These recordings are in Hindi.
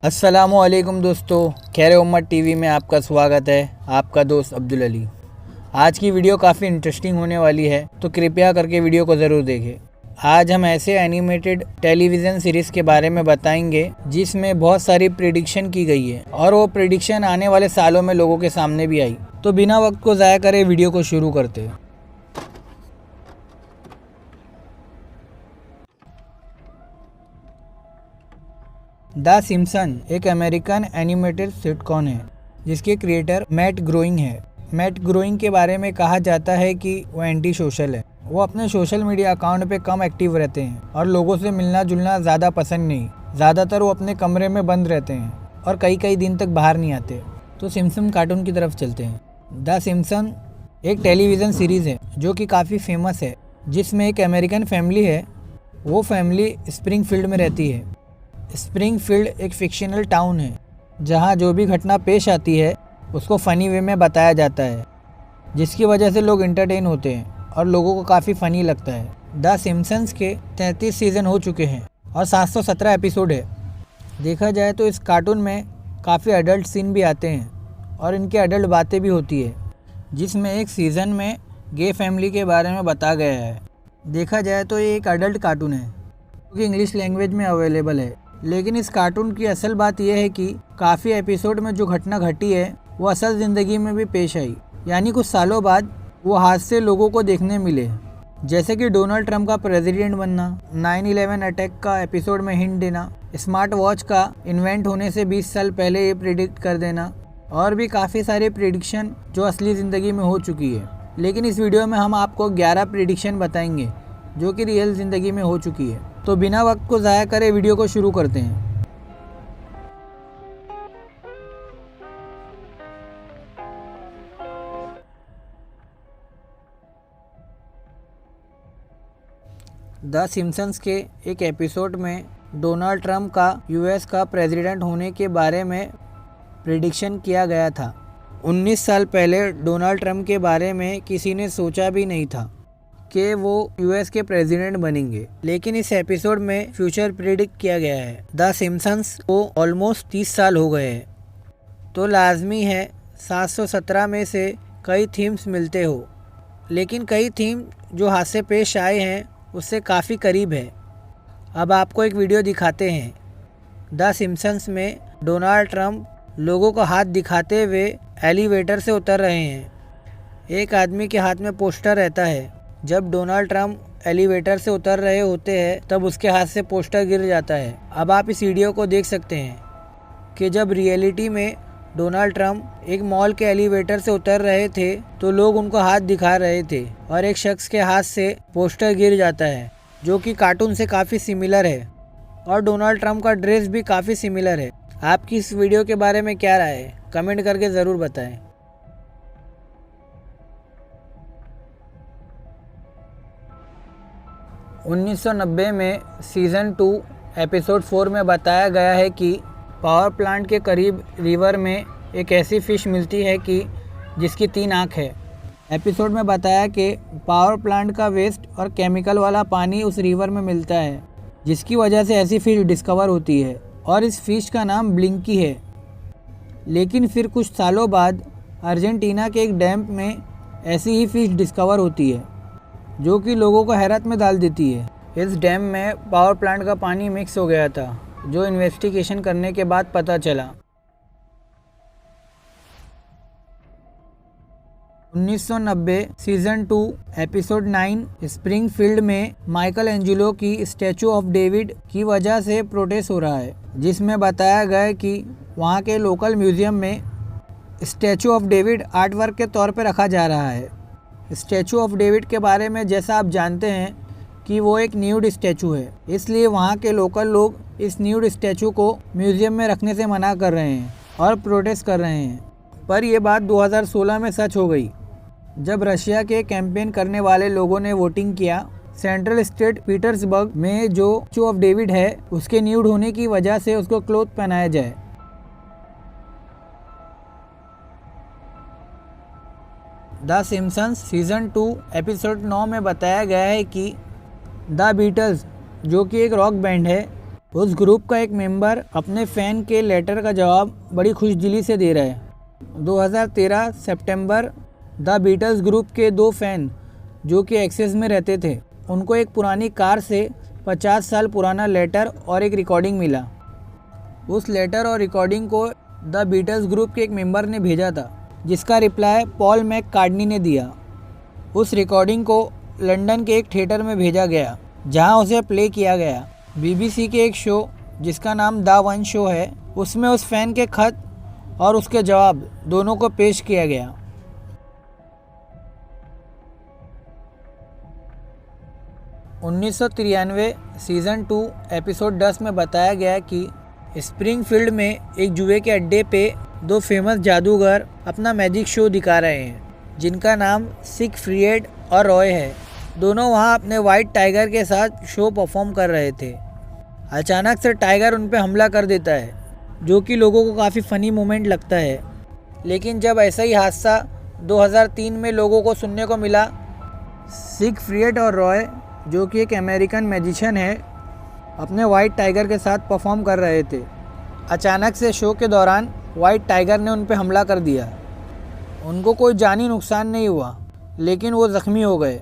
अस्सलामुअलैकुम दोस्तों, खैर उम्मत टीवी में आपका स्वागत है। आपका दोस्त अब्दुल अली। आज की वीडियो काफ़ी इंटरेस्टिंग होने वाली है, तो कृपया करके वीडियो को ज़रूर देखें। आज हम ऐसे एनिमेटेड टेलीविज़न सीरीज़ के बारे में बताएंगे जिसमें बहुत सारी प्रेडिक्शन की गई है और वो प्रेडिक्शन आने वाले सालों में लोगों के सामने भी आई। तो बिना वक्त को ज़ाया करे वीडियो को शुरू करते हैं। द सिम्पसन एक अमेरिकन एनिमेटेड सिटकॉम है जिसके क्रिएटर मैट ग्रोइंग है। मैट ग्रोइंग के बारे में कहा जाता है कि वो एंटी सोशल है। वो अपने सोशल मीडिया अकाउंट पे कम एक्टिव रहते हैं और लोगों से मिलना जुलना ज़्यादा पसंद नहीं। ज़्यादातर वो अपने कमरे में बंद रहते हैं और कई कई दिन तक बाहर नहीं आते। तो सिम्पसन कार्टून की तरफ चलते हैं। द सिम्पसन एक टेलीविज़न सीरीज़ है जो कि काफ़ी फेमस है, जिसमें एक अमेरिकन फैमिली है। वो फैमिली स्प्रिंगफील्ड में रहती है। स्प्रिंगफील्ड एक फिक्शनल टाउन है जहाँ जो भी घटना पेश आती है उसको फ़नी वे में बताया जाता है, जिसकी वजह से लोग इंटरटेन होते हैं और लोगों को काफ़ी फ़नी लगता है। द सिम्पसन्स के 33 सीज़न हो चुके हैं और 717 एपिसोड है। देखा जाए तो इस कार्टून में काफ़ी अडल्ट सीन भी आते हैं और इनके अडल्ट बातें भी होती है, जिसमें एक सीज़न में गे फैमिली के बारे में बताया गया है। देखा जाए तो ये एक अडल्ट कार्टून है क्योंकि इंग्लिश लैंग्वेज में अवेलेबल है। लेकिन इस कार्टून की असल बात यह है कि काफ़ी एपिसोड में जो घटना घटी है वो असल ज़िंदगी में भी पेश आई, यानी कुछ सालों बाद वो हादसे लोगों को देखने मिले, जैसे कि डोनाल्ड ट्रंप का प्रेसिडेंट बनना, 9/11 अटैक का एपिसोड में हिंट देना, स्मार्ट वॉच का इन्वेंट होने से 20 साल पहले ये प्रिडिक्ट कर देना, और भी काफ़ी सारे प्रिडिक्शन जो असली ज़िंदगी में हो चुकी है। लेकिन इस वीडियो में हम आपको 11 प्रिडिक्शन बताएंगे जो कि रियल ज़िंदगी में हो चुकी है। तो बिना वक्त को ज़ाया करे वीडियो को शुरू करते हैं। द सिम्पसन्स के एक एपिसोड में डोनाल्ड ट्रंप का यूएस का प्रेसिडेंट होने के बारे में प्रेडिक्शन किया गया था। 19 साल पहले डोनाल्ड ट्रंप के बारे में किसी ने सोचा भी नहीं था कि वो यूएस के प्रेसिडेंट बनेंगे, लेकिन इस एपिसोड में फ्यूचर प्रिडिक्ट किया गया है। द सिम्पसन्स को ऑलमोस्ट 30 साल हो गए हैं, तो लाजमी है 717 में से कई थीम्स मिलते हो, लेकिन कई थीम जो हाथ से पेश आए हैं उससे काफ़ी करीब है। अब आपको एक वीडियो दिखाते हैं। द सिम्पसन्स में डोनाल्ड ट्रंप लोगों को हाथ दिखाते हुए एलिवेटर से उतर रहे हैं। एक आदमी के हाथ में पोस्टर रहता है। जब डोनाल्ड ट्रंप एलिवेटर से उतर रहे होते हैं तब उसके हाथ से पोस्टर गिर जाता है। अब आप इस वीडियो को देख सकते हैं कि जब रियलिटी में डोनाल्ड ट्रंप एक मॉल के एलिवेटर से उतर रहे थे तो लोग उनको हाथ दिखा रहे थे और एक शख्स के हाथ से पोस्टर गिर जाता है, जो कि कार्टून से काफ़ी सिमिलर है, और डोनाल्ड ट्रंप का ड्रेस भी काफ़ी सिमिलर है। आपकी इस वीडियो के बारे में क्या राय है, कमेंट करके ज़रूर बताएं। उन्नीस सौ 1990 में सीज़न 2 एपिसोड 4 में बताया गया है कि पावर प्लांट के करीब रिवर में एक ऐसी फ़िश मिलती है कि जिसकी 3 आँख है। एपिसोड में बताया कि पावर प्लांट का वेस्ट और केमिकल वाला पानी उस रिवर में मिलता है, जिसकी वजह से ऐसी फ़िश डिस्कवर होती है और इस फ़िश का नाम ब्लिंकी है। लेकिन फिर कुछ सालों बाद अर्जेंटीना के एक डैम में ऐसी ही फ़िश डिस्कवर होती है जो कि लोगों को हैरत में डाल देती है। इस डैम में पावर प्लांट का पानी मिक्स हो गया था, जो इन्वेस्टिगेशन करने के बाद पता चला। 1990 सीज़न 2 एपिसोड 9 स्प्रिंगफील्ड में माइकल एंजेलो की स्टैचू ऑफ डेविड की वजह से प्रोटेस्ट हो रहा है, जिसमें बताया गया कि वहाँ के लोकल म्यूज़ियम में statue of David art work के तौर पर रखा जा रहा है। स्टैचू ऑफ डेविड के बारे में जैसा आप जानते हैं कि वो एक न्यूड स्टैचू है, इसलिए वहाँ के लोकल लोग इस न्यूड स्टैचू को म्यूज़ियम में रखने से मना कर रहे हैं और प्रोटेस्ट कर रहे हैं। पर ये बात 2016 में सच हो गई, जब रशिया के कैंपेन करने वाले लोगों ने वोटिंग किया सेंट्रल स्टेट पीटर्सबर्ग में जो स्टैचू ऑफ डेविड है उसके न्यूड होने की वजह से उसको क्लोथ पहनाया जाए। द सिम्पसन्स सीज़न 2 एपिसोड 9 में बताया गया है कि द बीटल्स, जो कि एक रॉक बैंड है, उस ग्रुप का एक मेंबर अपने फ़ैन के लेटर का जवाब बड़ी खुशदिली से दे रहा है। 2013 सितंबर द बीटल्स ग्रुप के 2 फ़ैन जो कि एक्सेस में रहते थे, उनको एक पुरानी कार से 50 साल पुराना लेटर और एक रिकॉर्डिंग मिला। उस लेटर और रिकॉर्डिंग को द बीटल्स ग्रुप के एक मेंबर ने भेजा था, जिसका रिप्लाई पॉल मैककार्टनी ने दिया। उस रिकॉर्डिंग को लंदन के एक थिएटर में भेजा गया, जहां उसे प्ले किया गया। बीबीसी के एक शो जिसका नाम द वन शो है, उसमें उस फ़ैन के खत और उसके जवाब दोनों को पेश किया गया। उन्नीस सीज़न 2 एपिसोड 10 में बताया गया कि स्प्रिंगफील्ड में एक जुए के अड्डे पे 2 फेमस जादूगर अपना मैजिक शो दिखा रहे हैं, जिनका नाम सिगफ्रिड और रॉय है। दोनों वहां अपने वाइट टाइगर के साथ शो परफॉर्म कर रहे थे। अचानक से टाइगर उन पे हमला कर देता है, जो कि लोगों को काफ़ी फ़नी मोमेंट लगता है। लेकिन जब ऐसा ही हादसा 2003 में लोगों को सुनने को मिला, सिगफ्रिड और रॉय जो कि एक अमेरिकन मैजिशियन है, अपने वाइट टाइगर के साथ परफॉर्म कर रहे थे। अचानक से शो के दौरान वाइट टाइगर ने उन पे हमला कर दिया। उनको कोई जानी नुकसान नहीं हुआ, लेकिन वो ज़ख्मी हो गए।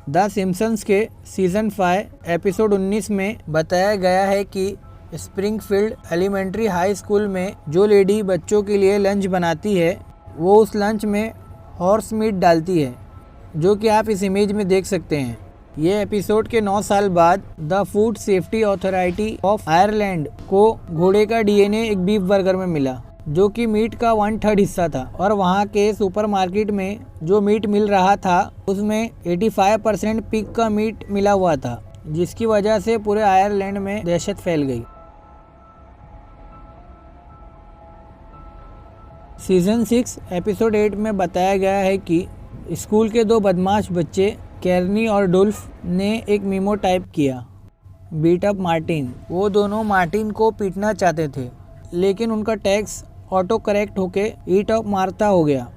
द सिम्पसन्स के सीज़न 5 एपिसोड 19 में बताया गया है कि स्प्रिंगफील्ड एलिमेंट्री हाई स्कूल में जो लेडी बच्चों के लिए लंच बनाती है, वो उस लंच में हॉर्स मीट डालती है, जो कि आप इस इमेज में देख सकते हैं। ये एपिसोड के 9 साल बाद the food safety authority of Ireland को घोड़े का डीएनए एक बीफ बर्गर में मिला, जो कि मीट का 1/3 हिस्सा था। और वहाँ के सुपरमार्केट में जो मीट मिल रहा था, उसमें 85% पिग का मीट मिला हुआ था, जिसकी वजह से पूरे आयरलैंड में दहशत फैल गई। सीज़न 6 एपिसोड 8 में बताया गया है कि स्कूल के 2 बदमाश बच्चे कैर्नी और डुल्फ ने एक मीमो टाइप किया, बीट अप मार्टिन। वो दोनों मार्टिन को पीटना चाहते थे, लेकिन उनका टैक्स ऑटो करेक्ट होके ईट अप मार्ता हो गया।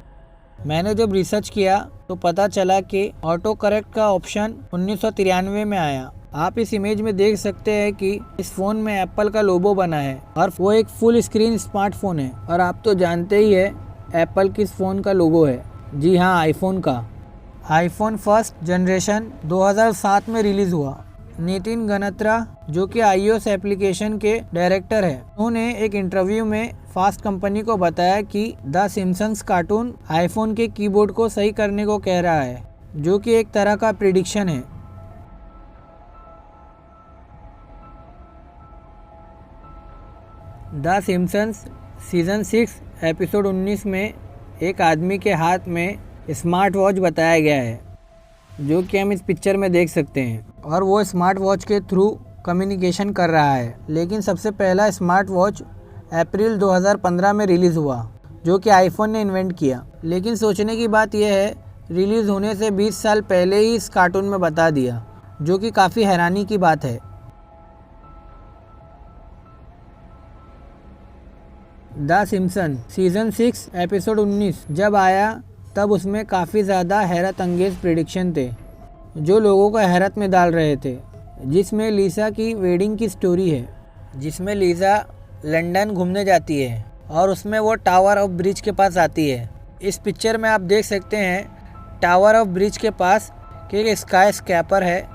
मैंने जब रिसर्च किया तो पता चला कि ऑटो करेक्ट का ऑप्शन 1993 में आया। आप इस इमेज में देख सकते हैं कि इस फ़ोन में एप्पल का लोगो बना है और वो एक फुल स्क्रीन स्मार्टफोन है। और आप तो जानते ही है एप्पल किस फ़ोन का लोगो है। जी हाँ, आईफोन का। आईफोन फर्स्ट जनरेशन 2007 में रिलीज़ हुआ। नितिन गनत्रा जो कि iOS एप्लीकेशन के डायरेक्टर है, उन्होंने एक इंटरव्यू में फास्ट कंपनी को बताया कि द सिम्पसन्स कार्टून आईफोन के कीबोर्ड को सही करने को कह रहा है, जो कि एक तरह का प्रिडिक्शन है। द सिम्पसन्स सीज़न 6 एपिसोड 19 में एक आदमी के हाथ में स्मार्ट वॉच बताया गया है, जो कि हम इस पिक्चर में देख सकते हैं। और वो स्मार्ट वॉच के थ्रू कम्युनिकेशन कर रहा है। लेकिन सबसे पहला स्मार्ट वॉच अप्रैल 2015 में रिलीज़ हुआ, जो कि आईफोन ने इन्वेंट किया। लेकिन सोचने की बात यह है, रिलीज़ होने से 20 साल पहले ही इस कार्टून में बता दिया, जो कि काफ़ी हैरानी की बात है। द सिम्पसन सीज़न 6 एपिसोड 19 जब आया तब उसमें काफ़ी ज़्यादा हैरत अंगेज प्रेडिक्शन थे, जो लोगों को हैरत में डाल रहे थे। जिसमें लीसा की वेडिंग की स्टोरी है, जिसमें लीसा लंदन घूमने जाती है और उसमें वो टावर ऑफ ब्रिज के पास आती है। इस पिक्चर में आप देख सकते हैं टावर ऑफ ब्रिज के पास एक स्काई स्कैपर है,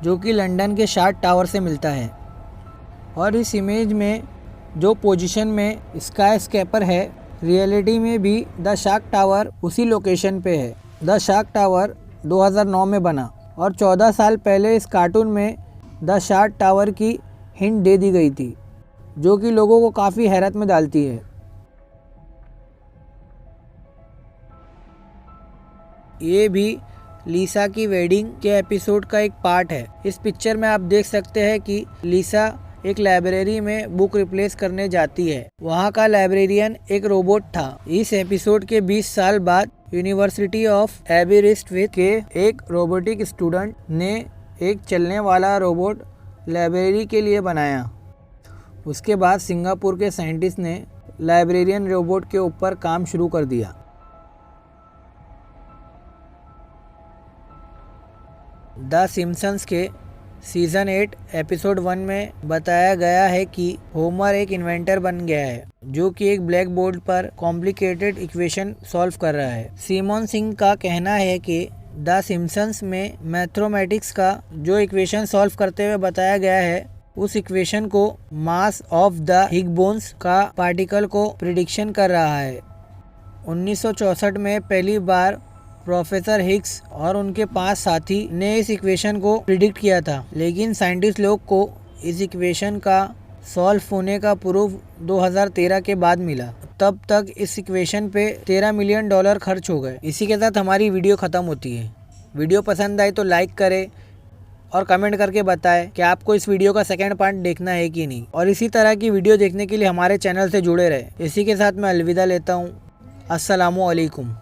जो कि लंदन के शार्ट टावर से मिलता है। और इस इमेज में जो पोजीशन में स्काई स्कैपर है, रियलिटी में भी द शार्क टावर उसी लोकेशन पे है। द शार्क टावर 2009 में बना और 14 साल पहले इस कार्टून में द शार्क टावर की हिंट दे दी गई थी, जो कि लोगों को काफ़ी हैरत में डालती है। ये भी लीसा की वेडिंग के एपिसोड का एक पार्ट है। इस पिक्चर में आप देख सकते हैं कि लीसा एक लाइब्रेरी में बुक रिप्लेस करने जाती है। वहाँ का लाइब्रेरियन एक रोबोट था। इस एपिसोड के 20 साल बाद यूनिवर्सिटी ऑफ एबेरिस्टविथ के एक रोबोटिक स्टूडेंट ने एक चलने वाला रोबोट लाइब्रेरी के लिए बनाया। उसके बाद सिंगापुर के साइंटिस्ट ने लाइब्रेरियन रोबोट के ऊपर काम शुरू कर दिया। द सिम्पसन्स के सीज़न 8 एपिसोड 1 में बताया गया है कि होमर एक इन्वेंटर बन गया है जो कि एक ब्लैक बोर्ड पर कॉम्प्लिकेटेड इक्वेशन सॉल्व कर रहा है। सिमोन सिंह का कहना है कि द सिम्पसन्स में मैथमेटिक्स का जो इक्वेशन सॉल्व करते हुए बताया गया है उस इक्वेशन को mass of the Higgs bones का पार्टिकल को प्रिडिक्शन कर रहा है। 1964 में पहली बार प्रोफेसर हिग्स और उनके 5 साथी ने इस इक्वेशन को प्रिडिक्ट किया था, लेकिन साइंटिस्ट लोग को इस इक्वेशन का सॉल्व होने का प्रूफ 2013 के बाद मिला। तब तक इस इक्वेशन पे $13 मिलियन खर्च हो गए। इसी के साथ हमारी वीडियो ख़त्म होती है। वीडियो पसंद आए तो लाइक करें और कमेंट करके बताएं कि आपको इस वीडियो का सेकंड पार्ट देखना है कि नहीं, और इसी तरह की वीडियो देखने के लिए हमारे चैनल से जुड़े रहें। इसी के साथ मैं अलविदा लेता हूँ। अस्सलामु अलैकुम।